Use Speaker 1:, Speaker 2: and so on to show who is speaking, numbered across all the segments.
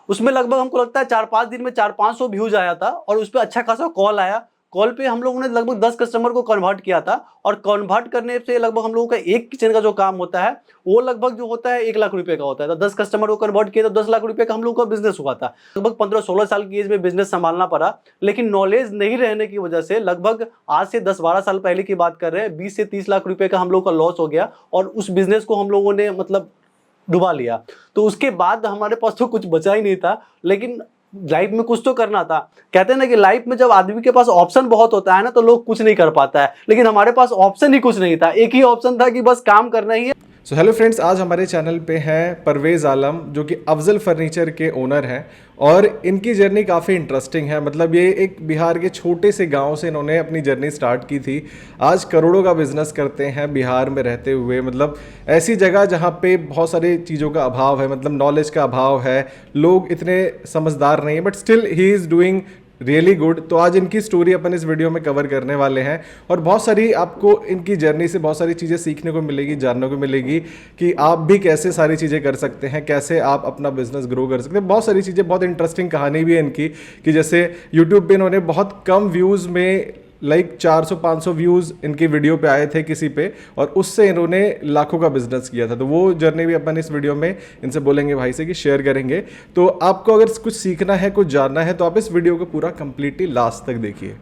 Speaker 1: उसमें लगभग हमको लगता है 4-5 दिन में 400-500 व्यूज आया था और उस पर अच्छा खासा कॉल आया। कॉल पे हम लोगों ने लगभग 10 कस्टमर को कन्वर्ट किया था और कन्वर्ट करने से लगभग हम लोगों का एक किचन का जो काम होता है वो लगभग जो होता है 1 लाख रुपए का होता है। तो 10 कस्टमर को कन्वर्ट किया तो 10 लाख रुपए का हम लोगों का बिजनेस हुआ था। लगभग 15-16 साल की एज में बिजनेस संभालना पड़ा, लेकिन नॉलेज नहीं रहने की वजह से लगभग आज से 10-12 साल पहले की बात कर रहे हैं, 20 से 30 लाख रुपए का हम लोग का लॉस हो गया और उस बिजनेस को हम लोगों ने मतलब डुबा लिया। तो उसके बाद हमारे पास तो कुछ बचा ही नहीं था, लेकिन लाइफ में कुछ तो करना था। कहते हैं ना कि लाइफ में जब आदमी के पास ऑप्शन बहुत होता है ना तो लोग कुछ नहीं कर पाता है, लेकिन हमारे पास ऑप्शन ही कुछ नहीं था। एक ही ऑप्शन था कि बस काम करना ही है।
Speaker 2: सो हेलो फ्रेंड्स, आज हमारे चैनल पे हैं परवेज़ आलम जो कि अफजल फर्नीचर के ओनर हैं और इनकी जर्नी काफ़ी इंटरेस्टिंग है। मतलब ये एक बिहार के छोटे से गांव से इन्होंने अपनी जर्नी स्टार्ट की थी। आज करोड़ों का बिजनेस करते हैं बिहार में रहते हुए। मतलब ऐसी जगह जहां पे बहुत सारी चीज़ों का अभाव है, मतलब नॉलेज का अभाव है, लोग इतने समझदार नहीं है, but still he is doing really good. तो आज इनकी स्टोरी अपन इस वीडियो में कवर करने वाले हैं और बहुत सारी आपको इनकी जर्नी से बहुत सारी चीज़ें सीखने को मिलेगी, जानने को मिलेगी कि आप भी कैसे सारी चीज़ें कर सकते हैं, कैसे आप अपना बिजनेस ग्रो कर सकते हैं। बहुत सारी चीज़ें, बहुत इंटरेस्टिंग कहानी भी है इनकी कि जैसे यूट्यूब पे इन्होंने बहुत कम व्यूज़ में लाइक 400-500 व्यूज़ इनकी वीडियो पे आए थे किसी पे, और उससे इन्होंने लाखों का बिजनेस किया था। तो वो जर्नी भी अपन इस वीडियो में इनसे बोलेंगे भाई से कि शेयर करेंगे। तो आपको अगर कुछ सीखना है, कुछ जानना है, तो आप इस वीडियो को पूरा कंप्लीटली लास्ट तक देखिए।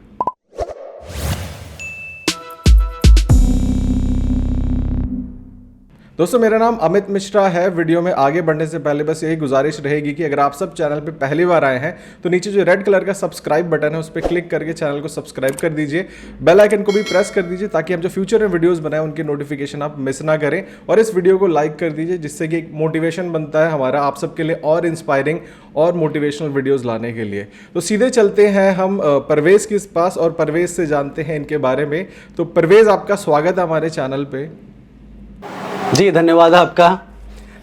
Speaker 2: दोस्तों, मेरा नाम अमित मिश्रा है। वीडियो में आगे बढ़ने से पहले बस यही गुजारिश रहेगी कि अगर आप सब चैनल पे पहली बार आए हैं तो नीचे जो रेड कलर का सब्सक्राइब बटन है उस पर क्लिक करके चैनल को सब्सक्राइब कर दीजिए। बेल आइकन को भी प्रेस कर दीजिए ताकि हम जो फ्यूचर में वीडियोस बनाएं उनकी नोटिफिकेशन आप मिस ना करें। और इस वीडियो को लाइक कर दीजिए जिससे कि एक मोटिवेशन बनता है हमारा आप सबके लिए और इंस्पायरिंग और मोटिवेशनल वीडियोस लाने के लिए। तो सीधे चलते हैं हम परवेज़ के पास और परवेज़ से जानते हैं इनके बारे में। तो परवेज़, आपका स्वागत है हमारे चैनल पे।
Speaker 1: जी धन्यवाद आपका।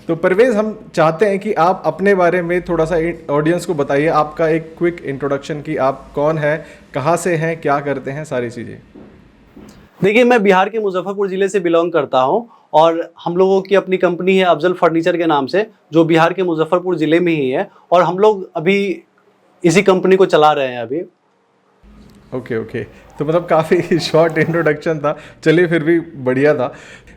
Speaker 2: तो परवेज़, हम चाहते हैं कि आप अपने बारे में थोड़ा सा ऑडियंस को बताइए, आपका एक क्विक इंट्रोडक्शन कि आप कौन हैं, कहाँ से हैं, क्या करते हैं, सारी चीज़ें।
Speaker 1: देखिए, मैं बिहार के मुजफ्फरपुर जिले से बिलोंग करता हूं और हम लोगों की अपनी कंपनी है अफजल फर्नीचर के नाम से, जो बिहार के मुजफ्फरपुर जिले में ही है और हम लोग अभी इसी कंपनी को चला रहे हैं अभी।
Speaker 2: ओके। तो मतलब काफ़ी शॉर्ट इंट्रोडक्शन था, चलिए फिर भी बढ़िया था।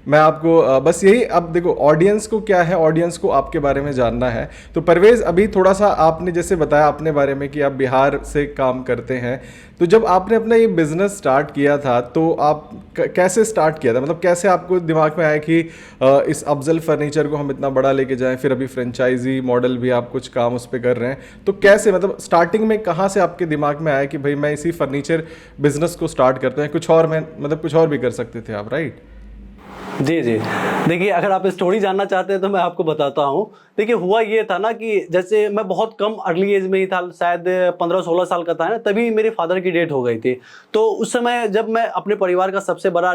Speaker 2: मैं आपको बस यही, अब देखो ऑडियंस को क्या है, ऑडियंस को आपके बारे में जानना है। तो परवेज़, अभी थोड़ा सा आपने जैसे बताया अपने बारे में कि आप बिहार से काम करते हैं, तो जब आपने अपना ये बिज़नेस स्टार्ट किया था तो आप कैसे स्टार्ट किया था? मतलब कैसे आपको दिमाग में आया कि इस अफजल फर्नीचर को हम इतना बड़ा लेके जाएं, फिर अभी फ्रेंचाइजी मॉडल भी आप कुछ काम उस पर कर रहे हैं, तो कैसे, मतलब स्टार्टिंग में कहाँ से आपके दिमाग में आया कि भाई मैं इसी फर्नीचर बिजनेस को स्टार्ट करते हैं? कुछ और, मैं मतलब कुछ और भी कर सकते थे आप, राइट?
Speaker 1: जी। देखिए, अगर आप स्टोरी जानना चाहते हैं तो मैं आपको बताता हूँ। देखिए, हुआ ये था ना कि जैसे मैं बहुत कम अर्ली एज में ही था, शायद 15-16 साल का था ना, तभी मेरे फादर की डेथ हो गई थी। तो उस समय जब मैं अपने परिवार का सबसे बड़ा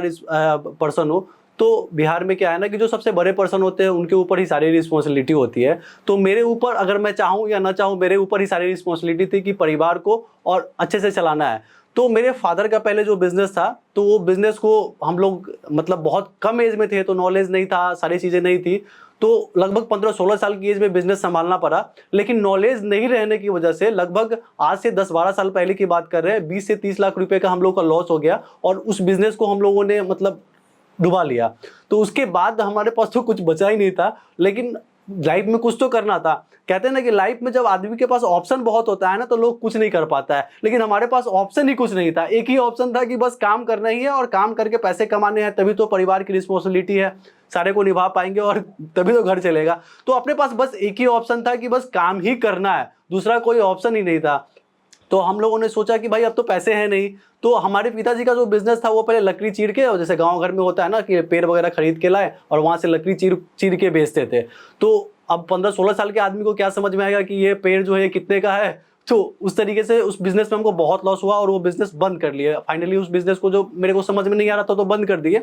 Speaker 1: पर्सन हूँ, तो बिहार में क्या है ना कि जो सबसे बड़े पर्सन होते हैं उनके ऊपर ही सारी रिस्पॉन्सिबिलिटी होती है। तो मेरे ऊपर, अगर मैं चाहूँ या ना चाहूँ, मेरे ऊपर ही सारी रिस्पॉन्सिबिलिटी थी कि परिवार को और अच्छे से चलाना है। तो मेरे फादर का पहले जो बिजनेस था, तो वो बिजनेस को हम लोग मतलब बहुत कम एज में थे, तो नॉलेज नहीं था, सारी चीज़ें नहीं थी, तो लगभग 15-16 साल की एज में बिजनेस संभालना पड़ा। लेकिन नॉलेज नहीं रहने की वजह से लगभग आज से 10-12 साल पहले की बात कर रहे हैं, 20 से 30 लाख रुपए का हम लोग का लॉस हो गया और उस बिजनेस को हम लोगों ने मतलब डुबा लिया। तो उसके बाद हमारे पास तो कुछ बचा ही नहीं था, लेकिन लाइफ में कुछ तो करना था। कहते हैं ना कि लाइफ में जब आदमी के पास ऑप्शन बहुत होता है ना तो लोग कुछ नहीं कर पाता है, लेकिन हमारे पास ऑप्शन ही कुछ नहीं था। एक ही ऑप्शन था कि बस काम करना ही है और काम करके पैसे कमाने हैं, तभी तो परिवार की रिस्पॉन्सिबिलिटी है, सारे को निभा पाएंगे और तभी तो घर चलेगा। तो अपने पास बस एक ही ऑप्शन था कि बस काम ही करना है, दूसरा कोई ऑप्शन ही नहीं था। तो हम लोगों ने सोचा कि भाई अब तो पैसे हैं नहीं, तो हमारे पिताजी का जो बिजनेस था वो पहले लकड़ी चीर के, और जैसे गांव घर में होता है ना कि पेड़ वगैरह खरीद के लाए और वहां से लकड़ी चीर के बेचते थे। तो अब 15-16 साल के आदमी को क्या समझ में आएगा कि ये पेड़ जो है कितने का है। तो उस तरीके से उस बिजनेस में हमको बहुत लॉस हुआ और वो बिजनेस बंद कर लिया फाइनली। उस बिजनेस को जो मेरे को समझ में नहीं आ रहा था तो बंद कर दिए।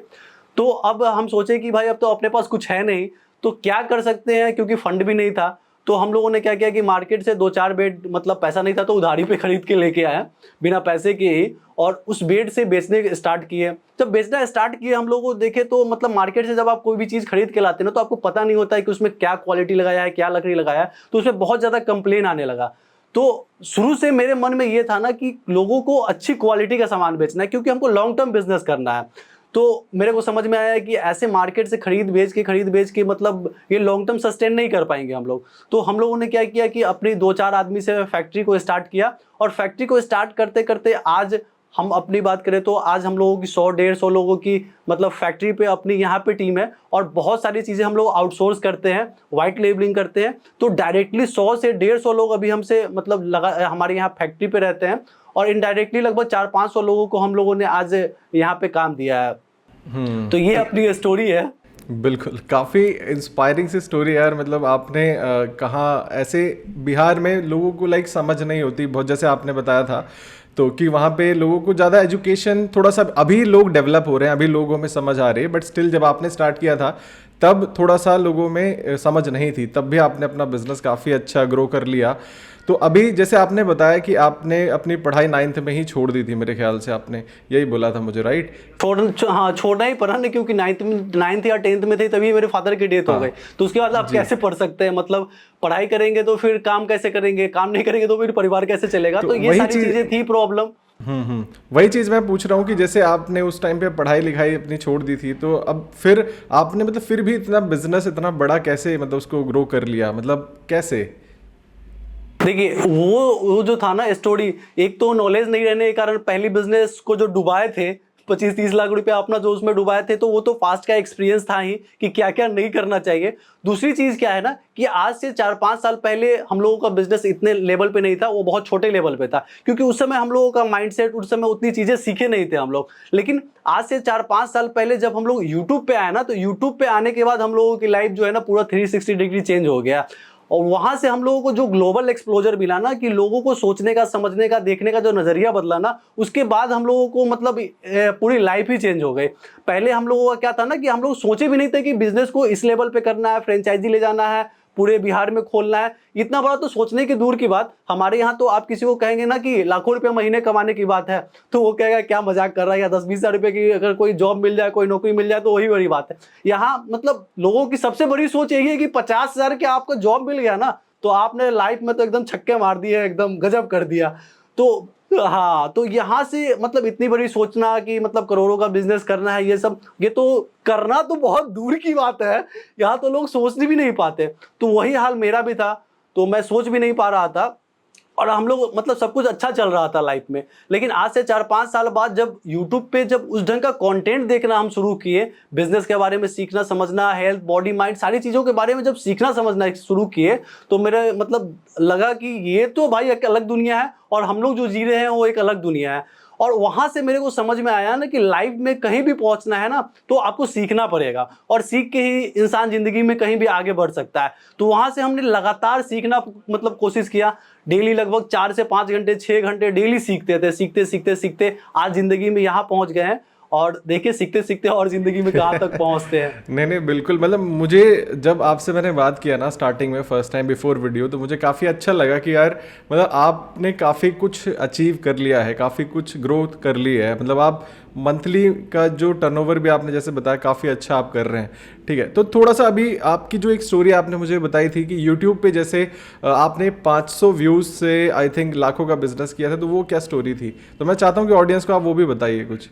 Speaker 1: तो अब हम सोचे कि भाई अब तो अपने पास कुछ है नहीं, तो क्या कर सकते हैं, क्योंकि फंड भी नहीं था। तो हम लोगों ने क्या किया कि मार्केट से 2-4 बेड, मतलब पैसा नहीं था तो उधारी पे खरीद के लेके आया बिना पैसे के ही, और उस बेड से बेचने स्टार्ट किए। जब बेचना स्टार्ट किए हम लोगों को देखे तो मतलब मार्केट से जब आप कोई भी चीज़ खरीद के लाते हैं ना, तो आपको पता नहीं होता है कि उसमें क्या क्वालिटी लगाया है, क्या लकड़ी लगाया है, तो उसमें बहुत ज़्यादा कंप्लेन आने लगा। तो शुरू से मेरे मन में ये था ना कि लोगों को अच्छी क्वालिटी का सामान बेचना है, क्योंकि हमको लॉन्ग टर्म बिजनेस करना है। तो मेरे को समझ में आया कि ऐसे मार्केट से खरीद बेच के मतलब ये लॉन्ग टर्म सस्टेन नहीं कर पाएंगे हम लोग। तो हम लोगों ने क्या किया कि अपनी 2-4 आदमी से फैक्ट्री को स्टार्ट किया, और फैक्ट्री को स्टार्ट करते करते आज हम अपनी बात करें तो आज हम लोगों की 100-150 लोगों की मतलब फैक्ट्री पे अपनी यहाँ पे टीम है, और बहुत सारी चीज़ें हम लोग आउटसोर्स करते हैं, वाइट लेबलिंग करते हैं। तो डायरेक्टली 100 से 150 लोग अभी हमसे मतलब हमारे यहाँ फैक्ट्री पे रहते हैं, और इनडायरेक्टली लगभग 400-500 लोगों को हम लोगों ने आज यहाँ पे काम दिया है। तो ये अपनी स्टोरी है।
Speaker 2: बिल्कुल, काफ़ी इंस्पायरिंग सी स्टोरी यार। मतलब आपने कहाँ ऐसे बिहार में लोगों को लाइक समझ नहीं होती बहुत, जैसे आपने बताया था, तो कि वहाँ पे लोगों को ज़्यादा एजुकेशन थोड़ा सा, अभी लोग डेवलप हो रहे हैं, अभी लोगों में समझ आ रही है, बट स्टिल जब आपने स्टार्ट किया था तब थोड़ा सा लोगों में समझ नहीं थी, तब भी आपने अपना बिजनेस काफ़ी अच्छा ग्रो कर लिया। तो अभी जैसे आपने बताया कि आपने अपनी पढ़ाई 9th में ही छोड़ दी थी, मेरे ख्याल से आपने यही बोला था मुझे, राइट?
Speaker 1: हाँ, छोड़ना ही पड़ा ना, क्योंकि 9th या 10th में थे तभी मेरे फादर की डेथ हो गई। तो उसके बाद आप कैसे पढ़ सकते हैं, मतलब पढ़ाई करेंगे तो फिर काम कैसे करेंगे, काम नहीं करेंगे तो फिर परिवार कैसे चलेगा। तो ये सारी चीजें थी प्रॉब्लम।
Speaker 2: वही चीज़ मैं पूछ रहा हूँ कि जैसे आपने उस टाइम पे पढ़ाई लिखाई अपनी छोड़ दी थी, तो अब फिर आपने मतलब फिर भी इतना बिजनेस इतना बड़ा कैसे मतलब उसको ग्रो कर लिया, मतलब कैसे?
Speaker 1: देखिए वो जो था ना स्टोरी, एक तो नॉलेज नहीं रहने के कारण पहली बिजनेस को जो डुबाए थे 25-30 लाख रुपया अपना जो उसमें डुबाए थे, तो वो तो फास्ट का एक्सपीरियंस था ही कि क्या क्या नहीं करना चाहिए। दूसरी चीज़ क्या है ना कि आज से 4-5 साल पहले हम लोगों का बिजनेस इतने लेवल पे नहीं था, वो बहुत छोटे लेवल पे था, क्योंकि उस समय हम लोगों का माइंडसेट, उस समय उतनी चीज़ें सीखे नहीं थे हम लोग। लेकिन आज से 4-5 साल पहले जब हम लोग यूट्यूब पे आए ना, तो यूट्यूब पे आने के बाद हम लोगों की लाइफ जो है ना पूरा 360 डिग्री चेंज हो गया। और वहां से हम लोगों को जो ग्लोबल एक्सप्लोजर मिला ना, कि लोगों को सोचने का, समझने का, देखने का जो नजरिया बदला ना, उसके बाद हम लोगों को मतलब पूरी लाइफ ही चेंज हो गई। पहले हम लोगों का क्या था ना कि हम लोग सोचे भी नहीं थे कि बिजनेस को इस लेवल पे करना है, फ्रेंचाइजी ले जाना है, पूरे बिहार में खोलना है। इतना बड़ा तो सोचने की दूर की बात, हमारे यहाँ तो आप किसी को कहेंगे ना कि लाखों रुपए महीने कमाने की बात है, तो वो कहेगा क्या मजाक कर रहा है, या 10-20 हज़ार रुपए की अगर कोई जॉब मिल जाए, कोई नौकरी मिल जाए तो वही बड़ी बात है। यहाँ मतलब लोगों की सबसे बड़ी सोच यही है कि 50,000 के आपको जॉब मिल गया ना, तो आपने लाइफ में तो एकदम छक्के मार दिए, एकदम गजब कर दिया। तो हाँ, तो यहाँ से मतलब इतनी बड़ी सोचना कि मतलब करोड़ों का बिजनेस करना है, ये सब, ये तो करना तो बहुत दूर की बात है, यहाँ तो लोग सोच भी नहीं पाते। तो वही हाल मेरा भी था, तो मैं सोच भी नहीं पा रहा था, और हम लोग मतलब सब कुछ अच्छा चल रहा था लाइफ में। लेकिन आज से 4-5 साल बाद जब यूट्यूब पे जब उस ढंग का कंटेंट देखना हम शुरू किए, बिजनेस के बारे में सीखना समझना, हेल्थ, बॉडी, माइंड, सारी चीज़ों के बारे में जब सीखना समझना शुरू किए, तो मेरे मतलब लगा कि ये तो भाई एक अलग दुनिया है, और हम लोग जो जी रहे हैं वो एक अलग दुनिया है। और वहां से मेरे को समझ में आया ना कि लाइफ में कहीं भी पहुंचना है ना, तो आपको सीखना पड़ेगा, और सीख के ही इंसान जिंदगी में कहीं भी आगे बढ़ सकता है। तो वहां से हमने लगातार सीखना मतलब कोशिश किया। डेली लगभग 4 से 5 घंटे, 6 घंटे डेली सीखते थे, सीखते सीखते सीखते आज जिंदगी में यहाँ पहुंच गए हैं। और देखिए सीखते सीखते और जिंदगी में कहाँ तक पहुंचते हैं।
Speaker 2: नहीं नहीं, बिल्कुल। मतलब मुझे जब आपसे मैंने बात किया ना स्टार्टिंग में, फर्स्ट टाइम बिफोर वीडियो, तो मुझे काफ़ी अच्छा लगा कि यार मतलब आपने काफ़ी कुछ अचीव कर लिया है, काफ़ी कुछ ग्रोथ कर ली है। मतलब आप मंथली का जो टर्नओवर भी आपने जैसे बताया काफ़ी अच्छा आप कर रहे हैं, ठीक है। तो थोड़ा सा अभी आपकी जो एक स्टोरी आपने मुझे बताई थी कि यूट्यूब पे जैसे आपने 500 व्यूज़ से आई थिंक लाखों का बिजनेस किया था, तो वो क्या स्टोरी थी? तो मैं चाहता हूँ कि ऑडियंस को आप वो भी बताइए कुछ।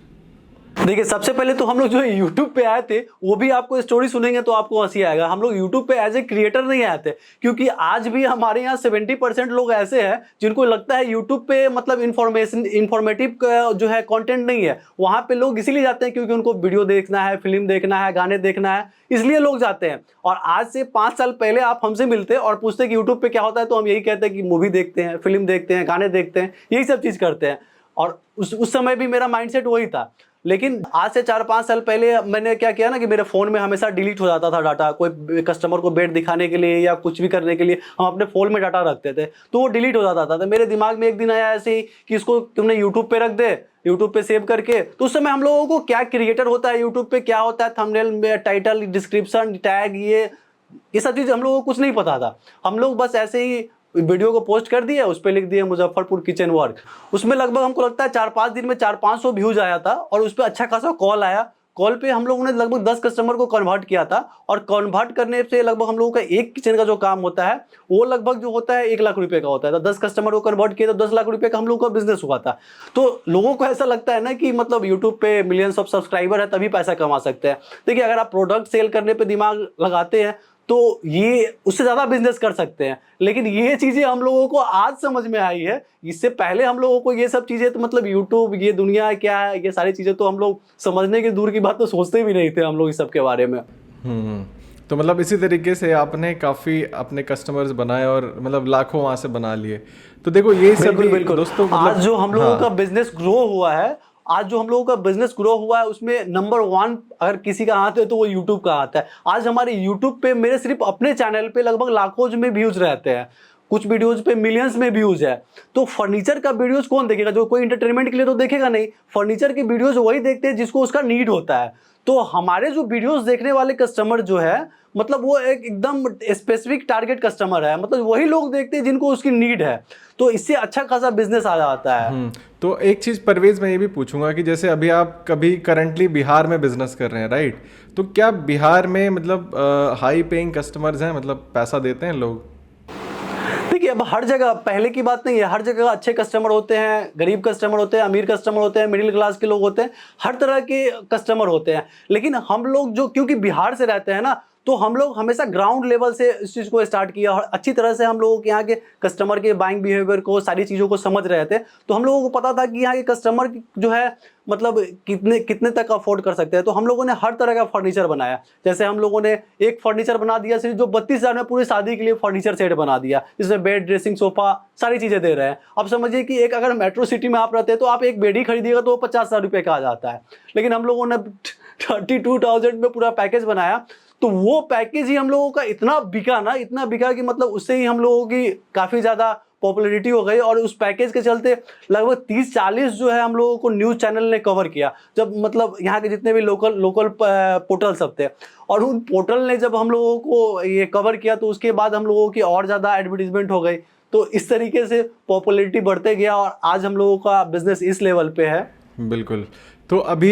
Speaker 1: देखिए सबसे पहले तो हम लोग जो YouTube पे आए थे, वो भी आपको स्टोरी सुनेंगे तो आपको हंसी आएगा। हम लोग YouTube पे एज ए क्रिएटर नहीं आए थे, क्योंकि आज भी हमारे यहाँ 70% लोग ऐसे हैं जिनको लगता है YouTube पे मतलब इंफॉर्मेटिव जो है कंटेंट नहीं है। वहाँ पे लोग इसीलिए जाते हैं क्योंकि उनको वीडियो देखना है, फिल्म देखना है, गाने देखना है, इसलिए लोग जाते हैं। और आज से 5 साल पहले आप हमसे मिलते और पूछते कि YouTube पे क्या होता है, तो हम यही कहते हैं कि मूवी देखते हैं, फिल्म देखते हैं, गाने देखते हैं, यही सब चीज़ करते हैं। और उस समय भी मेरा माइंडसेट वही था। लेकिन आज से 4-5 साल पहले मैंने क्या किया ना कि मेरे फ़ोन में हमेशा डिलीट हो जाता था डाटा। कोई कस्टमर को बेड दिखाने के लिए या कुछ भी करने के लिए हम अपने फ़ोन में डाटा रखते थे, तो वो डिलीट हो जाता था। तो मेरे दिमाग में एक दिन आया ऐसे ही कि इसको तुमने यूट्यूब पे रख दे, यूट्यूब पे सेव करके। तो उस समय हम लोगों को क्या क्रिएटर होता है, यूट्यूब पे क्या होता है, थंबनेल में टाइटल, डिस्क्रिप्शन, टैग, ये ये सब चीज़ हम लोगों को कुछ नहीं पता था। हम लोग बस ऐसे ही वीडियो को पोस्ट कर दिया, उस पर लिख दिया मुजफ्फरपुर किचन वर्क। उसमें लगभग हमको लगता है 4-5 दिन में 400-500 व्यूज आया था और उस पर अच्छा खासा कॉल आया। कॉल पे हम लोगों ने लगभग 10 कस्टमर को कन्वर्ट किया था और कन्वर्ट करने से लगभग हम लोगों का एक किचन का जो काम होता है वो लगभग जो होता है 1 लाख रुपए का होता है। तो 10 कस्टमर को कन्वर्ट किया तो 10 लाख रुपए का हम लोगों का बिजनेस हुआ था। तो लोगों को ऐसा लगता है ना कि मतलब यूट्यूब पे मिलियंस ऑफ सब्सक्राइबर है तभी पैसा कमा सकते हैं। देखिए, अगर आप प्रोडक्ट सेल करने पे दिमाग लगाते हैं तो ये उससे ज़्यादा बिजनेस कर सकते हैं। लेकिन ये चीज़ें हम लोगों को आज समझ में आई है। इससे पहले हम लोगों को ये सब चीज़ें तो मतलब यूट्यूब, ये दुनिया क्या है, ये सारी चीज़ें तो हम लोग समझने की दूर की बात तो सोचते भी नहीं थे हम लोग इस सब के बारे में।
Speaker 2: तो मतलब इसी तरीके से आपने काफ़ी अपने कस्टमर्स बनाए और मतलब लाखों वहाँ से बना लिए। तो देखो ये सब
Speaker 1: बिल्कुल
Speaker 2: दोस्तों मतलब,
Speaker 1: आज जो हम लोगों का बिजनेस ग्रो हुआ है, आज जो हम लोगों का बिजनेस ग्रो हुआ है उसमें नंबर 1 अगर किसी का हाथ है तो वो यूट्यूब का हाथ है। आज हमारे यूट्यूब पे मेरे सिर्फ अपने चैनल पे लगभग लाखों में व्यूज रहते हैं, कुछ वीडियोज पे मिलियंस में व्यूज है। तो फर्नीचर का वीडियोज कौन देखेगा? जो कोई इंटरटेनमेंट के लिए तो देखेगा नहीं। फर्नीचर के वीडियोज वही देखते हैं जिसको उसका नीड होता है। तो हमारे जो वीडियोस देखने वाले कस्टमर जो है मतलब वो एकदम स्पेसिफिक टारगेट कस्टमर है, मतलब वही लोग देखते हैं जिनको उसकी नीड है। तो इससे अच्छा खासा बिजनेस आ जाता है।
Speaker 2: तो एक चीज़ परवेज मैं ये भी पूछूंगा कि जैसे अभी आप कभी करंटली बिहार में बिजनेस कर रहे हैं, राइट? तो क्या बिहार में मतलब हाई पेइंग कस्टमर्स हैं, मतलब पैसा देते हैं लोग?
Speaker 1: देखिए, अब हर जगह पहले की बात नहीं है, हर जगह अच्छे कस्टमर होते हैं, गरीब कस्टमर होते हैं, अमीर कस्टमर होते हैं, मिडिल क्लास के लोग होते हैं, हर तरह के कस्टमर होते हैं। लेकिन हम लोग जो क्योंकि बिहार से रहते हैं ना, तो हम लोग हमेशा ग्राउंड लेवल से इस चीज़ को स्टार्ट किया और अच्छी तरह से हम लोगों के यहाँ के कस्टमर के बाइंग बिहेवियर को, सारी चीज़ों को समझ रहे थे। तो हम लोगों को पता था कि यहाँ के कस्टमर जो है मतलब कितने तक अफोर्ड कर सकते हैं। तो हम लोगों ने हर तरह का फर्नीचर बनाया। जैसे हम लोगों ने एक फर्नीचर बना दिया सिर्फ जो 32,000 में पूरी शादी के लिए फर्नीचर सेट बना दिया, जिसमें बेड, ड्रेसिंग, सोफा, सारी चीज़ें दे रहे हैं। अब समझिए कि एक अगर मेट्रो सिटी में आप रहते हैं तो आप एक बेड ही खरीदिएगा तो वो 50,000 रुपये का आ जाता है। लेकिन हम लोगों ने 32,000 में पूरा पैकेज बनाया। तो वो पैकेज ही हम लोगों का इतना बिका कि मतलब उससे ही हम लोगों की काफ़ी ज़्यादा पॉपुलैरिटी हो गई। और उस पैकेज के चलते लगभग 30-40 जो है हम लोगों को न्यूज़ चैनल ने कवर किया। जब मतलब यहाँ के जितने भी लोकल पोर्टल सब थे, और उन पोर्टल ने जब हम लोगों को ये कवर किया तो उसके बाद हम लोगों की और ज़्यादा एडवर्टीजमेंट हो गई। तो इस तरीके से पॉपुलैरिटी बढ़ते गया और आज हम लोगों का बिजनेस इस लेवल पे है।
Speaker 2: बिल्कुल। तो अभी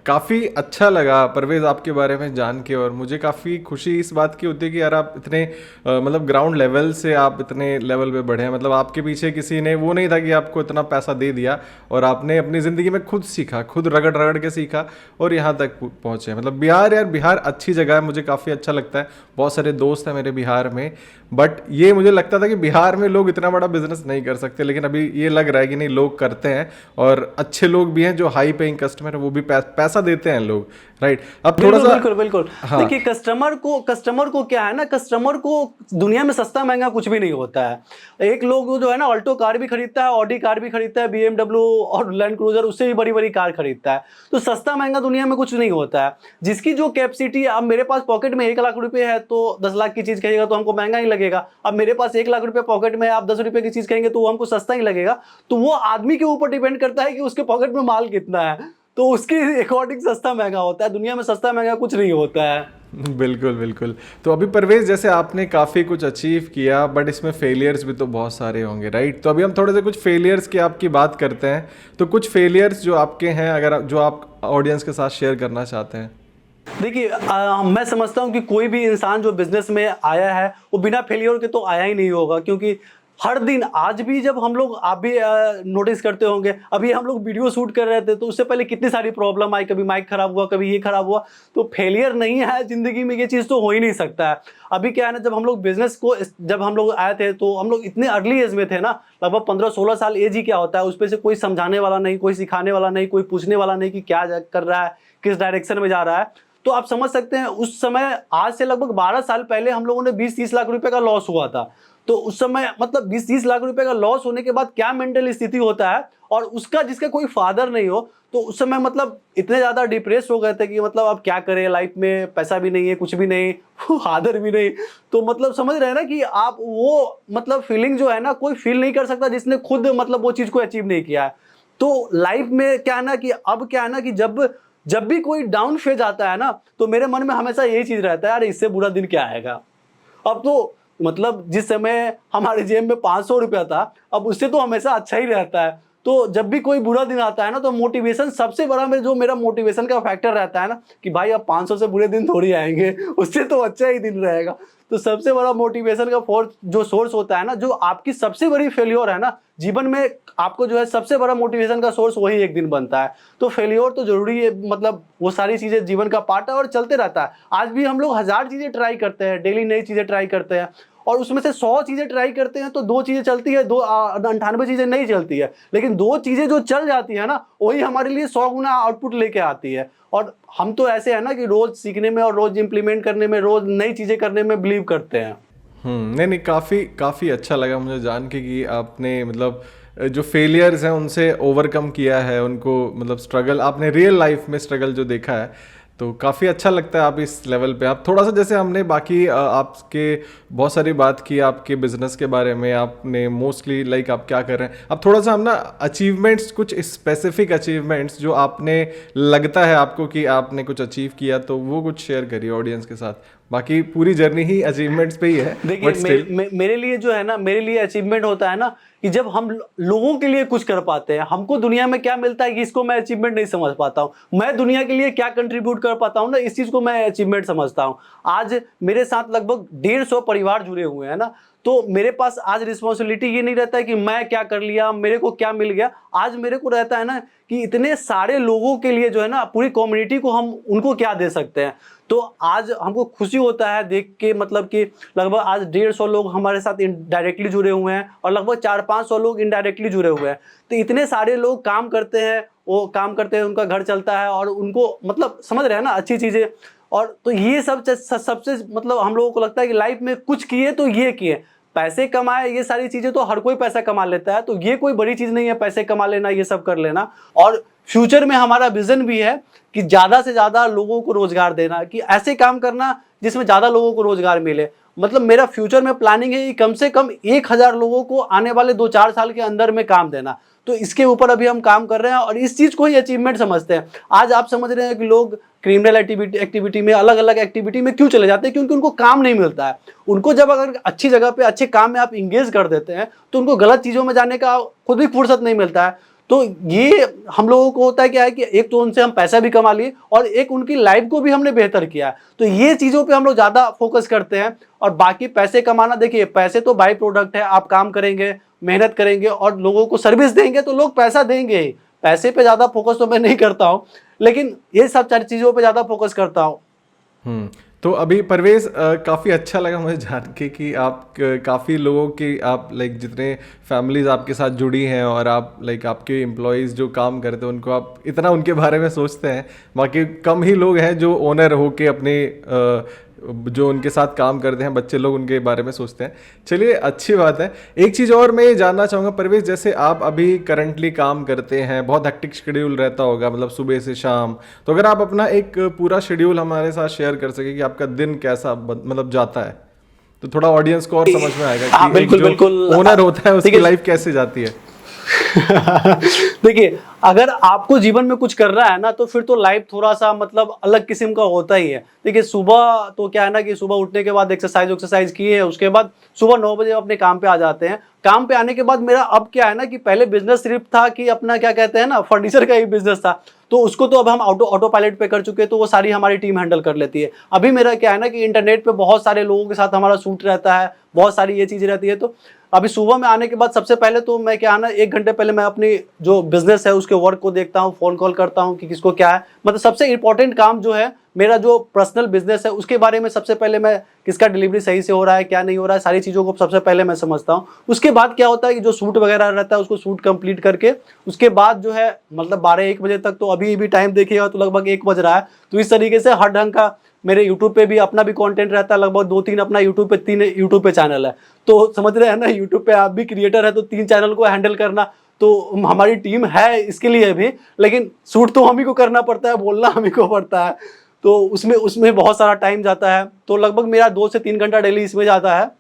Speaker 2: काफ़ी अच्छा लगा परवेज़ आपके बारे में जान के, और मुझे काफ़ी खुशी इस बात की होती है कि यार आप इतने मतलब ग्राउंड लेवल से आप इतने लेवल पे बढ़े हैं। मतलब आपके पीछे किसी ने वो नहीं था कि आपको इतना पैसा दे दिया, और आपने अपनी ज़िंदगी में खुद सीखा, खुद रगड़ रगड़ के सीखा और यहाँ तक पहुँचे। मतलब बिहार, यार बिहार अच्छी जगह है, मुझे काफ़ी अच्छा लगता है। बहुत सारे दोस्त हैं मेरे बिहार में, बट ये मुझे लगता था कि बिहार में लोग इतना बड़ा बिजनेस नहीं कर सकते, लेकिन अभी ये लग रहा है कि नहीं, लोग करते हैं और अच्छे लोग भी हैं जो हाई पेइंग कस्टमर है, वो भी पैसा देते हैं लोग, राइट? अब थोड़ा सा
Speaker 1: बिल्कुल
Speaker 2: हाँ।
Speaker 1: देखिए, कस्टमर को क्या है ना, कस्टमर को दुनिया में सस्ता महंगा कुछ भी नहीं होता है। एक लोग जो है ना ऑल्टो कार भी खरीदता है, ऑडी कार भी खरीदता है, BMW और लैंड क्रूजर, उससे भी बड़ी बड़ी कार खरीदता है। तो सस्ता महंगा दुनिया में कुछ नहीं होता है। जिसकी जो कैपेसिटी, अब मेरे पास पॉकेट में 1 लाख रुपए है तो 10 लाख की चीज कहेगा तो हमको महंगा ही लगेगा। अब मेरे पास 1 लाख रुपए पॉकेट में है, आप 10 रुपए की चीज कहेंगे तो वो हमको सस्ता ही लगेगा। तो वो आदमी के ऊपर डिपेंड करता है कि उसके पॉकेट में माल कितना है, तो उसके अकॉर्डिंग सस्ता महंगा होता है। दुनिया में सस्ता महंगा कुछ नहीं होता है।
Speaker 2: बिल्कुल बिल्कुल। तो अभी परवेज, जैसे आपने काफ़ी कुछ अचीव किया, बट इसमें फेलियर्स भी तो बहुत सारे होंगे, राइट? तो अभी हम थोड़े से कुछ फेलियर्स की आपकी बात करते हैं। तो कुछ फेलियर्स जो आपके हैं, अगर जो आप ऑडियंस के साथ शेयर करना चाहते हैं।
Speaker 1: देखिए, मैं समझता हूँ कि कोई भी इंसान जो बिजनेस में आया है वो बिना फेलियर के तो आया ही नहीं होगा। क्योंकि हर दिन, आज भी जब हम लोग, आप भी नोटिस करते होंगे, अभी हम लोग वीडियो शूट कर रहे थे तो उससे पहले कितनी सारी प्रॉब्लम आई, कभी माइक खराब हुआ, कभी ये खराब हुआ। तो फेलियर नहीं है जिंदगी में, ये चीज़ तो हो ही नहीं सकता है। अभी क्या है ना, जब हम लोग बिजनेस को, जब हम लोग आए थे तो हम लोग इतने अर्ली एज में थे ना, लगभग 15-16 साल एज ही क्या होता है, उस पर से कोई समझाने वाला नहीं, कोई सिखाने वाला नहीं, कोई पूछने वाला नहीं कि क्या कर रहा है, किस डायरेक्शन में जा रहा है। तो आप समझ सकते हैं उस समय, आज से लगभग 12 साल पहले हम लोगों ने 20-30 लाख रुपए का लॉस हुआ था। तो उस समय मतलब 20-30 लाख रुपए का लॉस होने के बाद क्या मेंटल स्थिति होता है, और उसका जिसका कोई फादर नहीं हो, तो उस समय मतलब इतने ज़्यादा डिप्रेस हो गए थे कि मतलब अब क्या करें, लाइफ में पैसा भी नहीं है, कुछ भी नहीं, फादर भी नहीं। तो मतलब समझ रहे हैं ना कि आप वो मतलब फीलिंग जो है ना, कोई फील नहीं कर सकता जिसने खुद मतलब वो चीज़ को अचीव नहीं किया है। तो लाइफ में क्या है ना कि अब क्या है ना कि जब भी कोई डाउन फेज आता है ना, तो मेरे मन में हमेशा यही चीज रहता है, यार इससे बुरा दिन क्या आएगा। अब तो मतलब जिस समय हमारे जेब में 500 रुपया था, अब उससे तो हमेशा अच्छा ही रहता है। तो जब भी कोई बुरा दिन आता है ना, तो मोटिवेशन सबसे बड़ा मेरा मोटिवेशन का फैक्टर रहता है ना, कि भाई अब 500 से बुरे दिन थोड़ी आएंगे, उससे तो अच्छा ही दिन रहेगा। तो सबसे बड़ा मोटिवेशन का जो सोर्स होता है ना, जो आपकी सबसे बड़ी फेल्योर है ना जीवन में, आपको जो है सबसे बड़ा मोटिवेशन का सोर्स वही एक दिन बनता है। तो फेल्योर तो जरूरी है, मतलब वो सारी चीजें जीवन का पार्ट है और चलते रहता है। आज भी हम लोग 1000 चीजें ट्राई करते हैं, डेली नई चीजें ट्राई करते हैं, और उसमें से 100 चीजें ट्राई करते हैं तो 2 चीजें चलती है, 98 चीजें नहीं चलती है। लेकिन 2 चीजें जो चल जाती है ना, वही हमारे लिए 100 गुना आउटपुट लेके आती है। और हम तो ऐसे है ना कि रोज सीखने में और रोज इंप्लीमेंट करने में, रोज नई चीजें करने में बिलीव करते हैं।
Speaker 2: नहीं नहीं, काफ़ी अच्छा लगा मुझे जान के कि आपने मतलब जो फेलियर्स हैं उनसे ओवरकम किया है, उनको मतलब स्ट्रगल आपने रियल लाइफ में स्ट्रगल जो देखा है, तो काफ़ी अच्छा लगता है आप इस लेवल पे। आप थोड़ा सा, जैसे हमने बाकी आपके बहुत सारी बात की आपके बिजनेस के बारे में, आपने मोस्टली लाइक आप क्या कर रहे हैं, अब थोड़ा सा हम ना अचीवमेंट्स, कुछ स्पेसिफिक अचीवमेंट्स जो आपने लगता है आपको कि आपने कुछ अचीव किया, तो वो कुछ शेयर करिए ऑडियंस के साथ। बाकी पूरी जर्नी ही अचीवमेंट्स पे ही है।
Speaker 1: देखिए मेरे लिए जो है ना, मेरे लिए अचीवमेंट होता है ना कि जब हम लोगों के लिए कुछ कर पाते हैं। हमको दुनिया में क्या मिलता है कि इसको मैं अचीवमेंट नहीं समझ पाता हूँ। मैं दुनिया के लिए क्या कंट्रीब्यूट कर पाता हूँ ना, इस चीज को मैं अचीवमेंट समझता हूँ। आज मेरे साथ लगभग 150 परिवार जुड़े हुए हैं ना, तो मेरे पास आज रिस्पॉन्सिबिलिटी ये नहीं रहता है कि मैं क्या कर लिया, मेरे को क्या मिल गया। आज मेरे को रहता है ना कि इतने सारे लोगों के लिए जो है ना, पूरी कम्युनिटी को हम उनको क्या दे सकते हैं। तो आज हमको खुशी होता है देख के, मतलब कि लगभग आज 150 लोग हमारे साथ डायरेक्टली जुड़े हुए हैं और लगभग 400-500 लोग इनडायरेक्टली जुड़े हुए हैं। तो इतने सारे लोग काम करते हैं, वो काम करते हैं, उनका घर चलता है और उनको मतलब समझ रहे हैं ना अच्छी चीज़ें। और तो ये सबसे मतलब हम लोगों को लगता है कि लाइफ में कुछ किए तो ये किए, पैसे कमाए, ये सारी चीजें तो हर कोई पैसा कमा लेता है, तो ये कोई बड़ी चीज नहीं है पैसे कमा लेना, ये सब कर लेना। और फ्यूचर में हमारा विजन भी है कि ज्यादा से ज्यादा लोगों को रोजगार देना, कि ऐसे काम करना जिसमें ज्यादा लोगों को रोजगार मिले। मतलब मेरा फ्यूचर में प्लानिंग है कि कम से कम 1000 लोगों को आने वाले 2-4 साल के अंदर में काम देना। तो इसके ऊपर अभी हम काम कर रहे हैं और इस चीज को ही अचीवमेंट समझते हैं। आज आप समझ रहे हैं कि लोग क्रिमिनल एक्टिविटी में, अलग अलग एक्टिविटी में क्यों चले जाते हैं, क्योंकि उनको काम नहीं मिलता है। उनको जब अगर अच्छी जगह पे अच्छे काम में आप इंगेज कर देते हैं, तो उनको गलत चीजों में जाने का खुद भी फुर्सत नहीं मिलता है। तो ये हम लोगों को होता है क्या है कि एक तो उनसे हम पैसा भी कमा लिए और एक उनकी लाइफ को भी हमने बेहतर किया। तो ये चीजों पे हम लोग ज्यादा फोकस करते हैं। और बाकी पैसे कमाना, देखिए पैसे तो बाई प्रोडक्ट है। आप काम करेंगे, मेहनत करेंगे और लोगों को सर्विस देंगे तो लोग पैसा देंगे ही। पैसे पे ज्यादा फोकस तो मैं नहीं करता हूँ, लेकिन ये सब सारी चीजों पे ज्यादा फोकस करता हूँ।
Speaker 2: तो अभी परवेज काफ़ी अच्छा लगा मुझे जान के कि आप काफ़ी लोगों की, आप लाइक जितने फैमिलीज आपके साथ जुड़ी हैं और आप लाइक आपके एम्प्लॉयज़ जो काम करते हैं उनको आप इतना उनके बारे में सोचते हैं। बाकी कम ही लोग हैं जो ओनर हो के अपने जो उनके साथ काम करते हैं बच्चे लोग, उनके बारे में सोचते हैं। चलिए अच्छी बात है। एक चीज़ और मैं ये जानना चाहूँगा परवेज, जैसे आप अभी करंटली काम करते हैं, बहुत हेक्टिक शेड्यूल रहता होगा, मतलब सुबह से शाम, तो अगर आप अपना एक पूरा शेड्यूल हमारे साथ शेयर कर सके कि आपका दिन कैसा मतलब जाता है, तो थोड़ा ऑडियंस को और समझ में आएगा कि
Speaker 1: बिल्कुल
Speaker 2: ओनर होता है उसकी लाइफ कैसे जाती है।
Speaker 1: देखिए, अगर आपको जीवन में कुछ करना है ना, तो फिर तो लाइफ थोड़ा सा मतलब अलग किस्म का होता ही है। देखिए, सुबह तो क्या है ना कि सुबह उठने के बाद एक्सरसाइज किए, उसके बाद सुबह 9 बजे अपने काम पे आ जाते हैं। काम पे आने के बाद मेरा अब क्या है ना कि पहले बिजनेस सिर्फ था कि अपना क्या कहते हैं ना, फर्नीचर का ही बिजनेस था, तो उसको तो अब हम ऑटो पायलट पे कर चुके हैं, तो वो सारी हमारी टीम हैंडल कर लेती है। अभी मेरा क्या है ना कि इंटरनेट पे बहुत सारे लोगों के साथ हमारा शूट रहता है, बहुत सारी ये चीजें रहती है। तो अभी सुबह में आने के बाद सबसे पहले तो मैं क्या है ना, 1 घंटे पहले मैं अपनी जो बिजनेस है उसके वर्क को देखता हूँ, फोन कॉल करता हूँ कि किसको क्या है। मतलब सबसे इंपॉर्टेंट काम जो है मेरा जो पर्सनल बिजनेस है उसके बारे में सबसे पहले मैं, किसका डिलीवरी सही से हो रहा है, क्या नहीं हो रहा है, सारी चीज़ों को सबसे पहले मैं समझता हूँ। उसके बाद क्या होता है कि जो शूट वगैरह रहता है उसको शूट कंप्लीट करके उसके बाद जो है मतलब 12-1 बजे तक, तो अभी भी टाइम देखिएगा तो लगभग 1 बज रहा है। तो इस तरीके से हर ढंग का मेरे यूट्यूब पे भी अपना भी कंटेंट रहता है, लगभग 2-3 अपना यूट्यूब पे 3 यूट्यूब पे चैनल है। तो समझ रहे हैं ना, यूट्यूब पे आप भी क्रिएटर है तो 3 चैनल को हैंडल करना, तो हमारी टीम है इसके लिए भी, लेकिन शूट तो हम ही को करना पड़ता है, बोलना हम ही को पड़ता है, तो उसमें बहुत सारा टाइम जाता है। तो लगभग मेरा 2 से 3 घंटा डेली इसमें जाता है।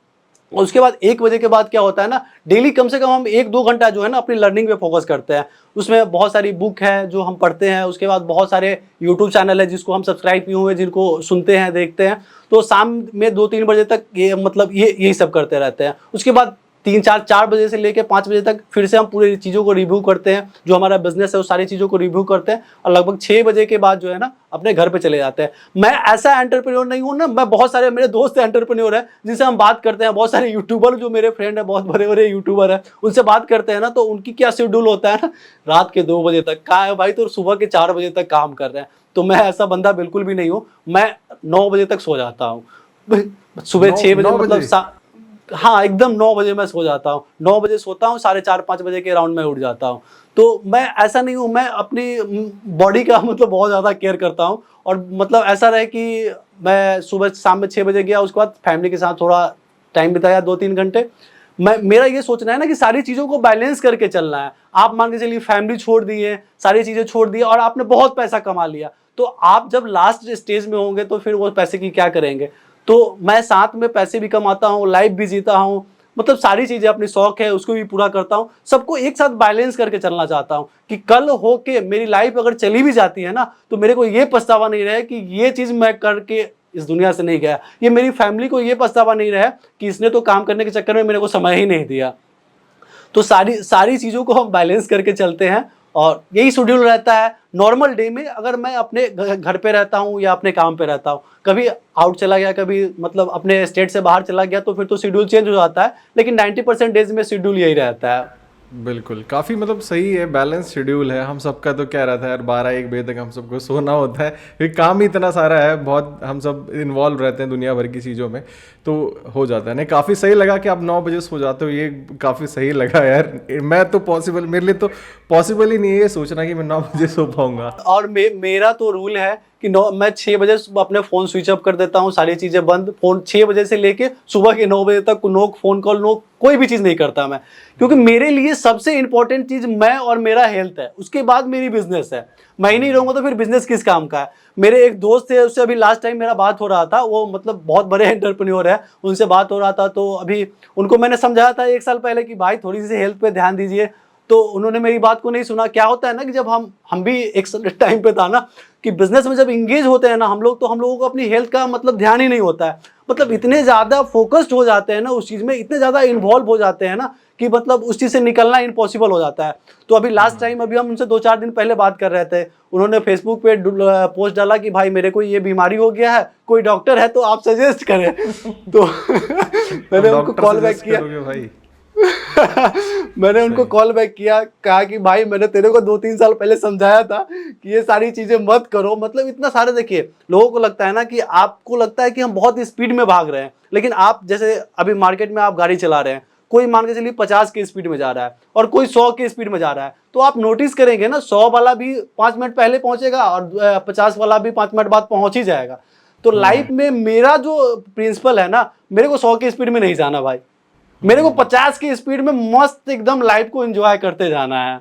Speaker 1: और उसके बाद 1 बजे के बाद क्या होता है ना, डेली कम से कम हम 1-2 घंटा जो है ना अपनी लर्निंग पे फोकस करते हैं। उसमें बहुत सारी बुक है जो हम पढ़ते हैं, उसके बाद बहुत सारे यूट्यूब चैनल है जिसको हम सब्सक्राइब किए हुए हैं, जिनको सुनते हैं, देखते हैं। तो शाम में 2-3 बजे तक ये मतलब यही सब करते रहते हैं। उसके बाद 3-4 बजे से लेके 5 बजे तक फिर से हम पूरी चीज़ों को रिव्यू करते हैं, जो हमारा बिजनेस है वो सारी चीज़ों को रिव्यू करते हैं, और लगभग 6 बजे के बाद जो है ना अपने घर पे चले जाते हैं। मैं ऐसा एंटरप्रेन्योर नहीं हूँ ना, मैं बहुत सारे मेरे दोस्त एंटरप्रेन्योर हैं जिनसे हम बात करते हैं, बहुत सारे यूट्यूबर जो मेरे फ्रेंड हैं, बहुत बड़े बड़े यूट्यूबर हैं, उनसे बात करते हैं ना, तो उनकी क्या शेड्यूल होता है ना, रात के 2 बजे तक का है भाई, तो सुबह के 4 बजे तक काम कर रहे हैं। तो मैं ऐसा बंदा बिल्कुल भी नहीं हूँ, मैं 9 बजे तक सो जाता हूँ। सुबह 6 बजे मतलब हाँ एकदम 9 बजे मैं सो जाता हूँ, 9 बजे सोता हूँ, 4:30-5 बजे के राउंड में उठ जाता हूँ। तो मैं ऐसा नहीं हूँ, मैं अपनी बॉडी का मतलब बहुत ज़्यादा केयर करता हूँ, और मतलब ऐसा रहे कि मैं सुबह शाम में 6 बजे गया, उसके बाद फैमिली के साथ थोड़ा टाइम बिताया 2-3 घंटे। मेरा ये सोचना है ना कि सारी चीज़ों को बैलेंस करके चलना है। आप मान के चलिए फैमिली छोड़ दी है, सारी चीज़ें छोड़ दी और आपने बहुत पैसा कमा लिया, तो आप जब लास्ट स्टेज में होंगे तो फिर वो पैसे की क्या करेंगे। तो मैं साथ में पैसे भी कमाता हूँ, लाइफ भी जीता हूँ, मतलब सारी चीज़ें, अपनी शौक है उसको भी पूरा करता हूँ, सबको एक साथ बैलेंस करके चलना चाहता हूँ कि कल हो के मेरी लाइफ अगर चली भी जाती है ना, तो मेरे को ये पछतावा नहीं रहे कि ये चीज़ मैं करके इस दुनिया से नहीं गया, ये मेरी फैमिली को ये पछतावा नहीं रहा कि इसने तो काम करने के चक्कर में मेरे को समय ही नहीं दिया। तो सारी चीज़ों को हम बैलेंस करके चलते हैं, और यही शेड्यूल रहता है नॉर्मल डे में। अगर मैं अपने घर पे रहता हूँ या अपने काम पे रहता हूँ, कभी आउट चला गया, कभी मतलब अपने स्टेट से बाहर चला गया, तो फिर तो शेड्यूल चेंज हो जाता है, लेकिन 90% डेज में शेड्यूल यही रहता है।
Speaker 2: बिल्कुल, काफ़ी मतलब सही है, बैलेंस शेड्यूल है। हम सबका तो क्या रहता है यार, 12-1 बजे तक हम सबको सोना होता है, फिर काम ही इतना सारा है, बहुत हम सब इन्वॉल्व रहते हैं दुनिया भर की चीज़ों में, तो हो जाता है। नहीं, काफ़ी सही लगा कि आप 9 बजे सो जाते हो, ये काफ़ी सही लगा यार। मैं तो पॉसिबल, मेरे लिए तो पॉसिबल ही नहीं है ये सोचना कि मैं 9 बजे सो पाऊंगा।
Speaker 1: और मेरा तो रूल है कि मैं 6 बजे अपने फ़ोन स्विच ऑफ कर देता हूँ, सारी चीज़ें बंद। फ़ोन 6 बजे से लेके सुबह के 9 बजे तक नो फ़ोन कॉल, नो कोई भी चीज़ नहीं करता मैं, क्योंकि मेरे लिए सबसे इंपॉर्टेंट चीज़ मैं और मेरा हेल्थ है, उसके बाद मेरी बिजनेस है। मैं ही नहीं रहूँगा तो फिर बिजनेस किस काम का है। मेरे एक दोस्त है, उससे अभी लास्ट टाइम मेरा बात हो रहा था, वो मतलब बहुत बड़े एंटरप्रेन्योर है, उनसे बात हो रहा था, तो अभी उनको मैंने समझाया था 1 साल पहले कि भाई थोड़ी सी हेल्थ पे ध्यान दीजिए, तो उन्होंने मेरी बात को नहीं सुना। क्या होता है ना कि जब हम भी एक टाइम पे था ना कि बिजनेस में जब इंगेज होते हैं ना हम लोग, तो हम लोगों को अपनी हेल्थ का मतलब ध्यान ही नहीं होता है, मतलब इतने ज़्यादा फोकस्ड हो जाते हैं ना उस चीज़ में, इतने ज़्यादा इन्वॉल्व हो जाते हैं ना कि मतलब उस चीज़ से निकलना इम्पॉसिबल हो जाता है। तो अभी लास्ट टाइम अभी हम उनसे 2-4 दिन पहले बात कर रहे थे, उन्होंने फेसबुक पे पोस्ट डाला कि भाई मेरे को ये बीमारी हो गया है, कोई डॉक्टर है तो आप सजेस्ट करें। तो मैंने उनको कॉल बैक किया
Speaker 2: भाई।
Speaker 1: मैंने उनको कॉल बैक किया, कहा कि भाई मैंने तेरे को 2-3 साल पहले समझाया था कि ये सारी चीजें मत करो। मतलब इतना सारे, देखिए लोगों को लगता है ना कि आपको लगता है कि हम बहुत स्पीड में भाग रहे हैं, लेकिन आप जैसे अभी मार्केट में आप गाड़ी चला रहे हैं, कोई मान के चलिए 50 की स्पीड में जा रहा है और कोई 100 की स्पीड में जा रहा है, तो आप नोटिस करेंगे ना 100 वाला भी 5 मिनट पहले पहुंचेगा और 50 वाला भी 5 मिनट बाद पहुंच ही जाएगा। तो लाइफ में मेरा जो प्रिंसिपल है ना, मेरे को 100 की स्पीड में नहीं जाना भाई, मेरे को 50 की स्पीड में मस्त एकदम लाइफ को एंजॉय करते जाना है।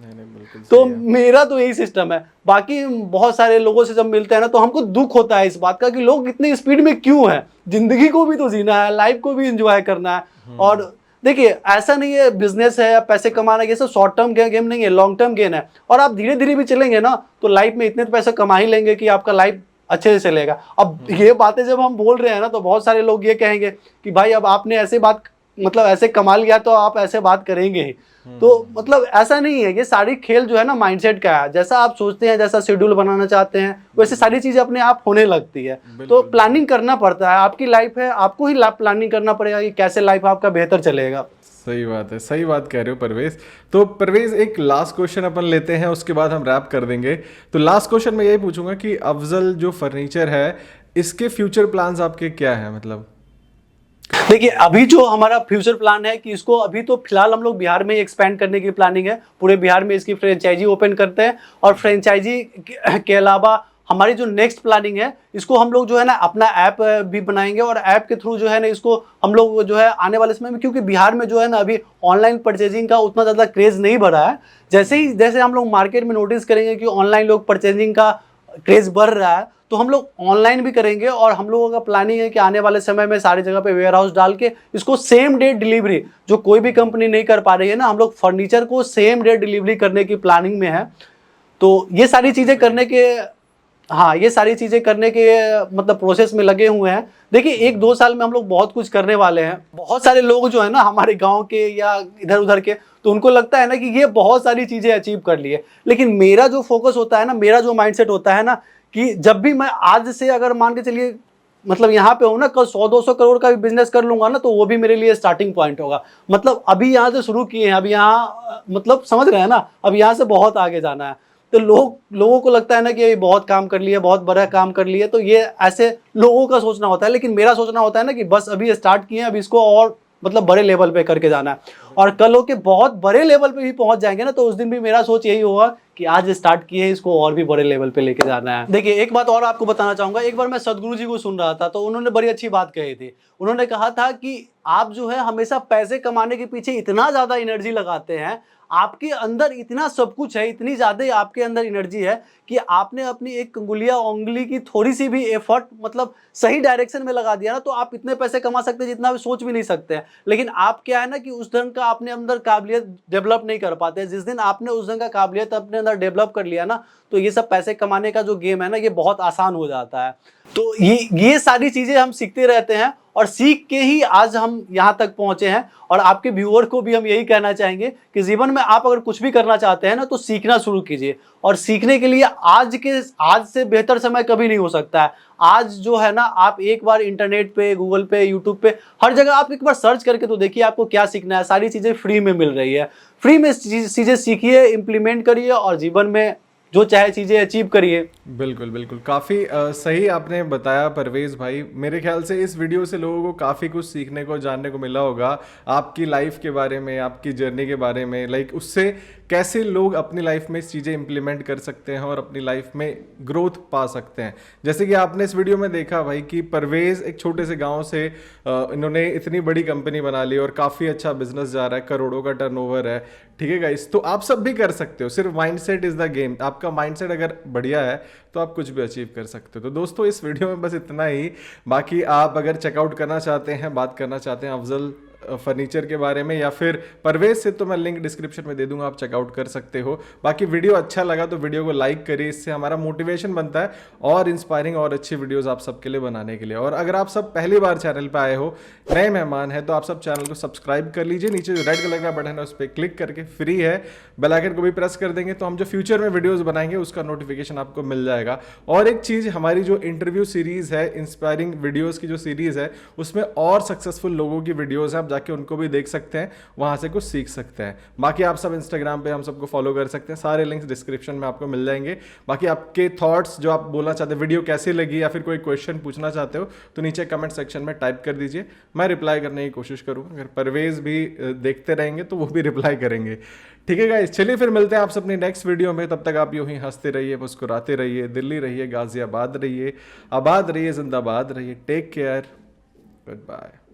Speaker 2: बिल्कुल
Speaker 1: तो मेरा तो यही सिस्टम है। बाकी बहुत सारे लोगों से जब मिलते हैं ना तो हमको दुख होता है इस बात का कि लोग इतनी स्पीड में क्यों हैं। जिंदगी को भी तो जीना है, लाइफ को भी एंजॉय करना है। और देखिए ऐसा नहीं है बिजनेस है या पैसे कमाना, ये सब शॉर्ट टर्म गेम नहीं है, लॉन्ग टर्म गेम है। और आप धीरे धीरे भी चलेंगे ना तो लाइफ में इतने पैसे कमा ही लेंगे कि आपका लाइफ अच्छे से चलेगा। अब ये बातें जब हम बोल रहे हैं ना तो बहुत सारे लोग ये कहेंगे कि भाई अब आपने ऐसे बात मतलब ऐसे कमा लिया तो आप ऐसे बात करेंगे ही। तो मतलब ऐसा नहीं है, ये सारी खेल जो है ना माइंडसेट का है। जैसा आप सोचते हैं, जैसा शेड्यूल बनाना चाहते हैं, वैसे सारी चीजें अपने आप होने लगती है। तो प्लानिंग करना पड़ता है, आपकी लाइफ है, आपको ही प्लानिंग करना पड़ेगा कि कैसे लाइफ आपका बेहतर चलेगा।
Speaker 2: सही बात है, सही बात कह रहे हो परवेज। तो परवेज एक लास्ट क्वेश्चन अपन लेते हैं, उसके बाद हम रैप कर देंगे। तो लास्ट क्वेश्चन मैं यही पूछूंगा कि अफजल जो फर्नीचर है, इसके फ्यूचर प्लान्स आपके क्या है? मतलब
Speaker 1: देखिए अभी जो हमारा फ्यूचर प्लान है कि इसको अभी तो फिलहाल हम लोग बिहार में एक्सपेंड करने की प्लानिंग है। पूरे बिहार में इसकी फ्रेंचाइजी ओपन करते हैं, और फ्रेंचाइजी के अलावा हमारी जो नेक्स्ट प्लानिंग है, इसको हम लोग जो है ना अपना ऐप भी बनाएंगे, और ऐप के थ्रू जो है ना इसको हम लोग जो है आने वाले समय में, क्योंकि बिहार में जो है ना अभी ऑनलाइन परचेजिंग का उतना ज़्यादा क्रेज़ नहीं बढ़ा है। जैसे हम लोग मार्केट में नोटिस करेंगे कि ऑनलाइन लोग परचेजिंग का क्रेज बढ़ रहा है, तो हम लोग ऑनलाइन भी करेंगे। और हम लोगों का प्लानिंग है कि आने वाले समय में सारी जगह पे वेयर हाउस डाल के इसको सेम डे डिलीवरी, जो कोई भी कंपनी नहीं कर पा रही है ना, हम लोग फर्नीचर को सेम डे डिलीवरी करने की प्लानिंग में है। तो ये सारी चीज़ें करने के, हाँ, ये सारी चीज़ें करने के मतलब प्रोसेस में लगे हुए हैं। देखिए 1-2 साल में हम लोग बहुत कुछ करने वाले हैं। बहुत सारे लोग जो है ना हमारे गांव के या इधर उधर के, तो उनको लगता है ना कि ये बहुत सारी चीज़ें अचीव कर लिए, लेकिन मेरा जो फोकस होता है ना, मेरा जो माइंडसेट होता है ना, कि जब भी मैं आज से अगर मान के चलिए मतलब यहाँ पे हूँ ना, कल 100-200 करोड़ का भी बिजनेस कर लूंगा ना, तो वो भी मेरे लिए स्टार्टिंग पॉइंट होगा। मतलब अभी यहाँ से शुरू किए हैं, अभी यहाँ मतलब समझ रहे हैं ना, अब यहाँ से बहुत आगे जाना है। तो लोगों को लगता है ना कि ये बहुत काम कर लिया, बहुत बड़ा काम कर लिया, तो ये ऐसे लोगों का सोचना होता है। लेकिन मेरा सोचना होता है ना कि बस अभी स्टार्ट किए हैं, अभी इसको और मतलब बड़े लेवल पे करके जाना है। और कल हो के बहुत बड़े लेवल पे भी पहुंच जाएंगे ना, तो उस दिन भी मेरा सोच यही होगा कि आज स्टार्ट किए हैं, इसको और भी बड़े लेवल पे लेके जाना है। देखिए एक बात और आपको बताना चाहूंगा, एक बार मैं सदगुरु जी को सुन रहा था, तो उन्होंने बड़ी अच्छी बात कही थी। उन्होंने कहा था कि आप जो है हमेशा पैसे कमाने के पीछे इतना ज्यादा एनर्जी लगाते हैं, आपके अंदर इतना सब कुछ है, इतनी ज्यादा आपके अंदर एनर्जी है कि आपने अपनी एक उंगली की थोड़ी सी भी एफर्ट मतलब सही डायरेक्शन में लगा दिया ना, तो आप इतने पैसे कमा सकते हैं जितना भी सोच भी नहीं सकते हैं। लेकिन आप क्या है ना कि उस ढंग का अपने अंदर काबिलियत डेवलप नहीं कर पाते। जिस दिन आपने उस ढंग का काबिलियत अपने अंदर डेवलप कर लिया ना, तो ये सब पैसे कमाने का जो गेम है ना, ये बहुत आसान हो जाता है। तो ये सारी चीजें हम सीखते रहते हैं, और सीख के ही आज हम यहाँ तक पहुंचे हैं। और आपके व्यूअर को भी हम यही कहना चाहेंगे कि जीवन में आप अगर कुछ भी करना चाहते हैं ना, तो सीखना शुरू कीजिए। और सीखने के लिए आज से बेहतर समय कभी नहीं हो सकता है। आज जो है ना, आप एक बार इंटरनेट पे, गूगल पे, यूट्यूब पे, हर जगह आप एक बार सर्च करके तो देखिए आपको क्या सीखना है। सारी चीजें फ्री में मिल रही है। फ्री में चीजें सीखिए, इम्प्लीमेंट करिए और जीवन में जो चाहे चीजें अचीव करिए।
Speaker 2: बिल्कुल बिल्कुल, काफ़ी सही आपने बताया परवेज भाई। मेरे ख्याल से इस वीडियो से लोगों को काफ़ी कुछ सीखने को, जानने को मिला होगा आपकी लाइफ के बारे में, आपकी जर्नी के बारे में, लाइक उससे कैसे लोग अपनी लाइफ में इस चीज़ें इंप्लीमेंट कर सकते हैं और अपनी लाइफ में ग्रोथ पा सकते हैं। जैसे कि आपने इस वीडियो में देखा भाई कि परवेज एक छोटे से गाँव से इन्होंने इतनी बड़ी कंपनी बना ली और काफ़ी अच्छा बिजनेस जा रहा है, करोड़ों का टर्नओवर है। ठीक है गाइस, तो आप सब भी कर सकते हो, सिर्फ माइंडसेट इज द गेम। आपका माइंडसेट अगर बढ़िया है तो आप कुछ भी अचीव कर सकते हो। तो दोस्तों इस वीडियो में बस इतना ही। बाकी आप अगर चेकआउट करना चाहते हैं, बात करना चाहते हैं अफजल फर्नीचर के बारे में या फिर परवेज से, तो मैं लिंक डिस्क्रिप्शन में दे दूंगा, आप चेकआउट कर सकते हो। बाकी वीडियो अच्छा लगा तो वीडियो को लाइक करिए, इससे हमारा मोटिवेशन बनता है और इंस्पायरिंग और अच्छी वीडियोस आप सबके लिए बनाने के लिए। और अगर आप सब पहली बार चैनल पर आए हो, नए मेहमान हैं, तो आप सब चैनल को सब्सक्राइब कर लीजिए। नीचे जो रेड कलर का बटन है उस पर क्लिक करके, फ्री है, बेल आइकन को भी प्रेस कर देंगे तो हम जो फ्यूचर में वीडियोस बनाएंगे उसका नोटिफिकेशन आपको मिल जाएगा। और एक चीज़, हमारी जो इंटरव्यू सीरीज है, इंस्पायरिंग वीडियोस की जो सीरीज है, उसमें और सक्सेसफुल लोगों की वीडियोस हैं, आप जाके उनको भी देख सकते हैं, वहां से कुछ सीख सकते हैं। बाकी आप सब इंस्टाग्राम पे हम सबको फॉलो कर सकते हैं, सारे लिंक्स डिस्क्रिप्शन में आपको मिल जाएंगे। बाकी आपके थॉट्स जो आप बोलना चाहते हैं, वीडियो कैसी लगी या फिर कोई क्वेश्चन पूछना चाहते हो, तो नीचे कमेंट सेक्शन में टाइप कर दीजिए, मैं रिप्लाई करने की कोशिश करूँगा। अगर परवेज भी देखते रहेंगे तो वो भी रिप्लाई करेंगे। ठीक है गाइस, चलिए फिर मिलते हैं आप अपनी नेक्स्ट वीडियो में। तब तक आप यूं ही हंसते रहिए, मुस्कुराते रहिए, दिल्ली रहिए, गाजियाबाद रहिए, आबाद रहिए, जिंदाबाद रहिए। Take care, good bye.